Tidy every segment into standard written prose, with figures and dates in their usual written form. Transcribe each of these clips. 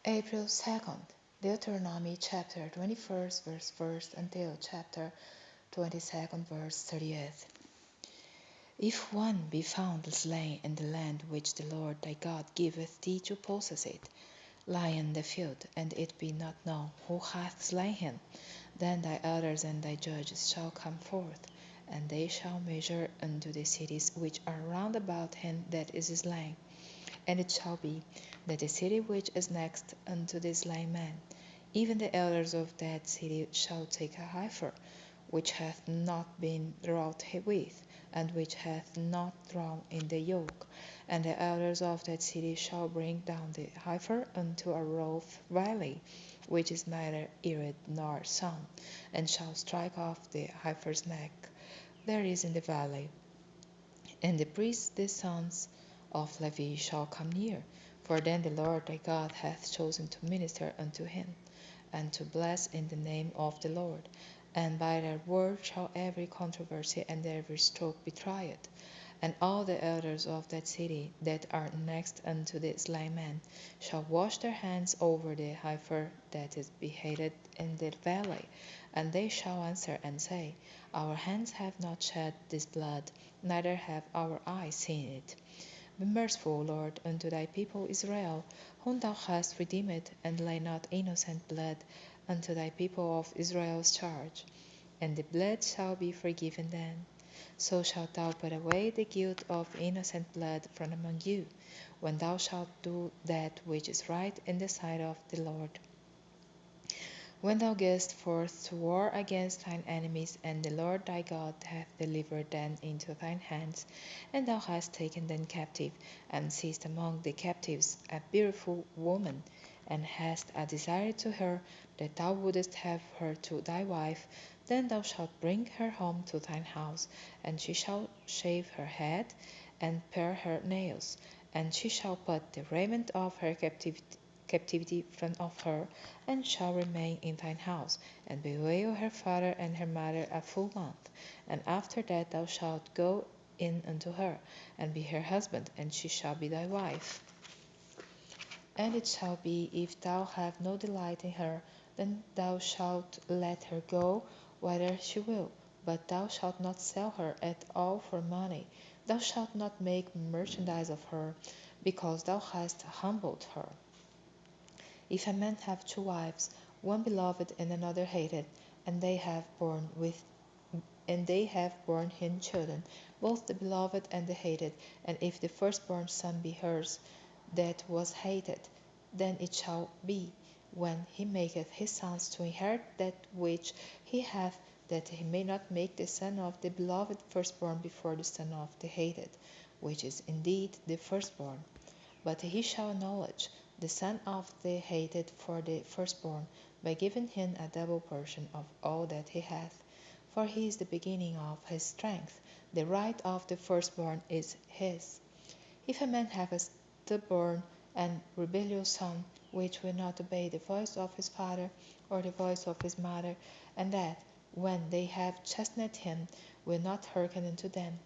April 2nd, Deuteronomy chapter 21st verse 1st until chapter 22nd verse 30th. If one be found slain in the land which the Lord thy God giveth thee to possess it, lie in the field, and it be not known who hath slain him, then thy elders and thy judges shall come forth, and they shall measure unto the cities which are round about him that is slain. And it shall be that the city which is next unto the slain man, even the elders of that city shall take a heifer, which hath not been wrought with, and which hath not drawn in the yoke. And the elders of that city shall bring down the heifer unto a rough valley, which is neither arid nor sun, and shall strike off the heifer's neck. There is in the valley. And the priests the sons of Levi shall come near, for then the Lord thy God hath chosen to minister unto him, and to bless in the name of the Lord. And by their word shall every controversy and every stroke be tried. And all the elders of that city that are next unto the slain man shall wash their hands over the heifer that is beheaded in the valley. And they shall answer and say, Our hands have not shed this blood, neither have our eyes seen it. Be merciful, Lord, unto thy people Israel, whom thou hast redeemed, and lay not innocent blood unto thy people of Israel's charge. And the blood shall be forgiven them. So shalt thou put away the guilt of innocent blood from among you, when thou shalt do that which is right in the sight of the Lord. When thou goest forth to war against thine enemies, and the Lord thy God hath delivered them into thine hands, and thou hast taken them captive, and seized among the captives a beautiful woman, and hast a desire to her, that thou wouldest have her to thy wife, then thou shalt bring her home to thine house, and she shall shave her head, and pare her nails, and she shall put the raiment of her captivity from off her, and shall remain in thine house, and bewail her father and her mother a full month. And after that thou shalt go in unto her, and be her husband, and she shall be thy wife. And it shall be, if thou have no delight in her, then thou shalt let her go whither she will, but thou shalt not sell her at all for money. Thou shalt not make merchandise of her, because thou hast humbled her. If a man have two wives, one beloved and another hated, and they have borne him children, both the beloved and the hated, and if the firstborn son be hers that was hated, then it shall be, when he maketh his sons to inherit that which he hath, that he may not make the son of the beloved firstborn before the son of the hated, which is indeed the firstborn. But he shall acknowledge the son of the hated for the firstborn, by giving him a double portion of all that he hath. For he is the beginning of his strength, the right of the firstborn is his. If a man have a stubborn and rebellious son, which will not obey the voice of his father or the voice of his mother, and that, when they have chastened him, will not hearken unto them,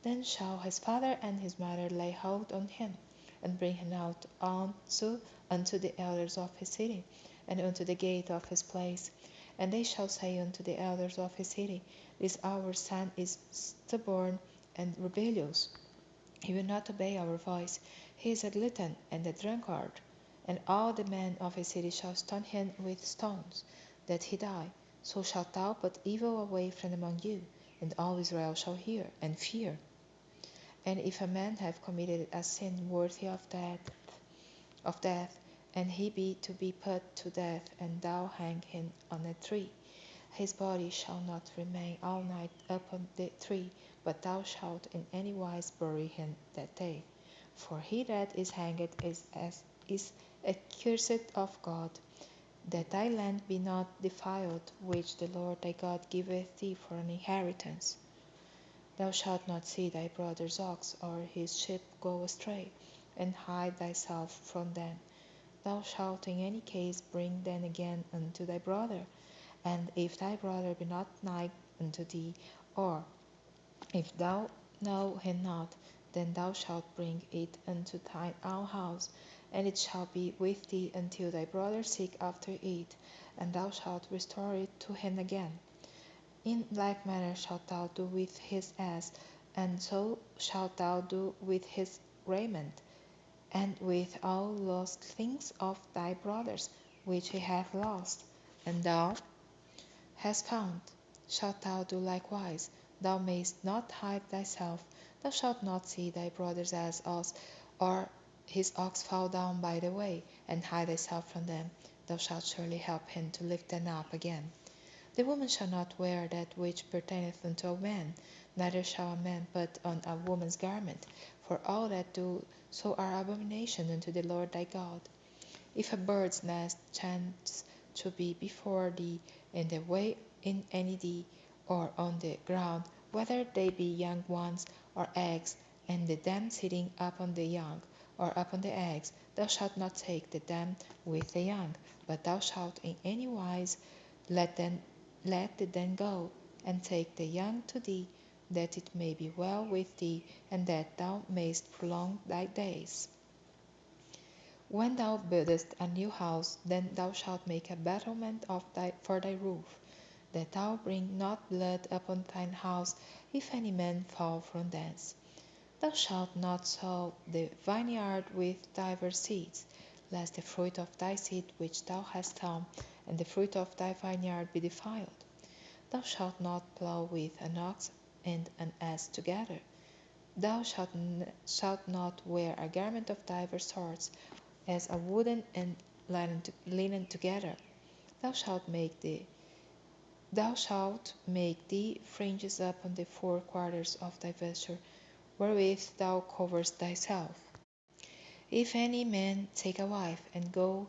then shall his father and his mother lay hold on him, and bring him out unto the elders of his city, and unto the gate of his place. And they shall say unto the elders of his city, This our son is stubborn and rebellious. He will not obey our voice. He is a glutton and a drunkard. And all the men of his city shall stone him with stones, that he die. So shalt thou put evil away from among you, and all Israel shall hear and fear. And if a man have committed a sin worthy of death, and he be to be put to death, and thou hang him on a tree, his body shall not remain all night upon the tree, but thou shalt in any wise bury him that day. For he that is hanged is accursed of God, that thy land be not defiled, which the Lord thy God giveth thee for an inheritance. Thou shalt not see thy brother's ox or his sheep go astray, and hide thyself from them. Thou shalt in any case bring them again unto thy brother. And if thy brother be not nigh unto thee, or if thou know him not, then thou shalt bring it unto thine own house, and it shall be with thee until thy brother seek after it, and thou shalt restore it to him again. In like manner shalt thou do with his ass, and so shalt thou do with his raiment, and with all lost things of thy brothers, which he hath lost, and thou hast found, shalt thou do likewise. Thou mayst not hide thyself. Thou shalt not see thy brother's ass or his ox fall down by the way, and hide thyself from them. Thou shalt surely help him to lift them up again. The woman shall not wear that which pertaineth unto a man, neither shall a man put on a woman's garment, for all that do so are abomination unto the Lord thy God. If a bird's nest chance to be before thee in the way in any day, or on the ground, whether they be young ones or eggs, and the dam sitting upon the young, or upon the eggs, thou shalt not take the dam with the young, but thou shalt in any wise let the dam go, and take the young to thee, that it may be well with thee, and that thou mayst prolong thy days. When thou buildest a new house, then thou shalt make a battlement for thy roof, that thou bring not blood upon thine house, if any man fall from thence. Thou shalt not sow the vineyard with divers seeds, lest the fruit of thy seed which thou hast sown, and the fruit of thy vineyard be defiled. Thou shalt not plow with an ox and an ass together. Thou shalt not wear a garment of divers sorts, as a woolen and linen together. Thou shalt make thee fringes upon the four quarters of thy vesture, wherewith thou coverest thyself. If any man take a wife, and go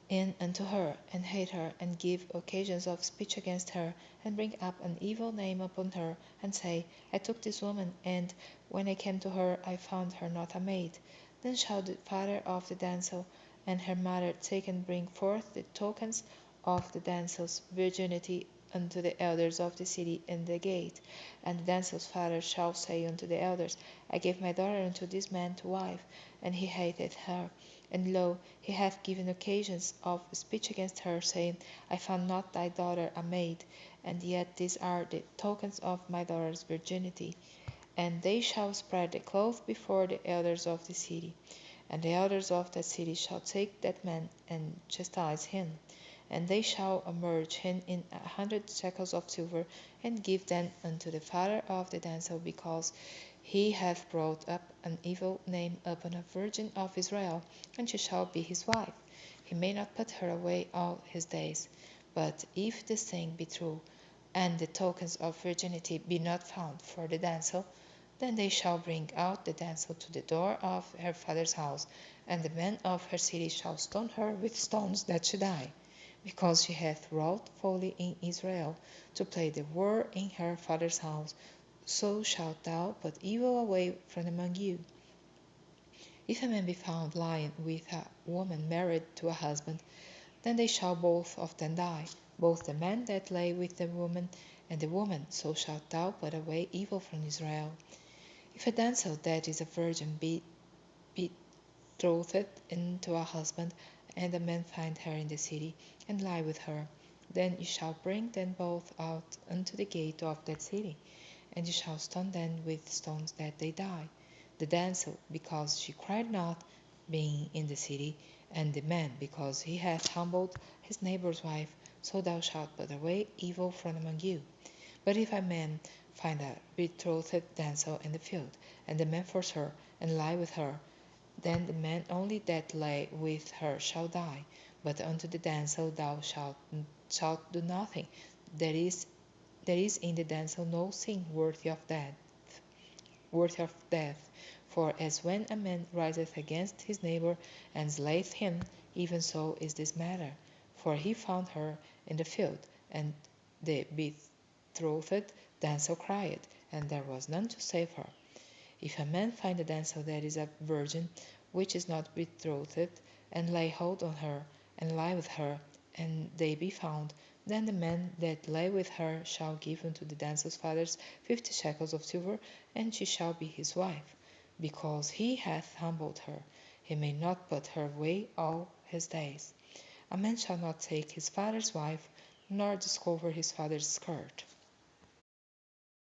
in unto her, and hate her, and give occasions of speech against her, and bring up an evil name upon her, and say, I took this woman, and when I came to her, I found her not a maid, then shall the father of the damsel and her mother take and bring forth the tokens of the damsel's virginity unto the elders of the city in the gate. And the damsel's father shall say unto the elders, I gave my daughter unto this man to wife, and he hateth her. And lo, he hath given occasions of speech against her, saying, I found not thy daughter a maid, and yet these are the tokens of my daughter's virginity. And they shall spread the cloth before the elders of the city. And the elders of that city shall take that man and chastise him. And they shall amerge him in 100 shekels of silver, and give them unto the father of the damsel, because he hath brought up an evil name upon a virgin of Israel, and she shall be his wife. He may not put her away all his days. But if this thing be true, and the tokens of virginity be not found for the damsel, then they shall bring out the damsel to the door of her father's house, and the men of her city shall stone her with stones that she die, because she hath wrought folly in Israel, to play the whore in her father's house. So shalt thou put evil away from among you. If a man be found lying with a woman married to a husband, then they shall both of them die, both the man that lay with the woman, and the woman. So shalt thou put away evil from Israel. If a damsel that is a virgin be betrothed unto a husband, and a man find her in the city, and lie with her, then you shall bring them both out unto the gate of that city, and you shall stone them with stones that they die, the damsel, because she cried not, being in the city, and the man, because he hath humbled his neighbor's wife. So thou shalt put away evil from among you. But if a man find a betrothed damsel in the field, and the man force her, and lie with her, then the man only that lay with her shall die. But unto the damsel thou shalt do nothing. There is in the damsel no sin worthy of death. For as when a man riseth against his neighbor, and slayeth him, even so is this matter. For he found her in the field, and the betrothed damsel cried, and there was none to save her. If a man find a damsel that is a virgin, which is not betrothed, and lay hold on her, and lie with her, and they be found, then the man that lay with her shall give unto the damsel's father 50 shekels of silver, and she shall be his wife, because he hath humbled her. he may not put her away all his days. A man shall not take his father's wife, nor discover his father's skirt.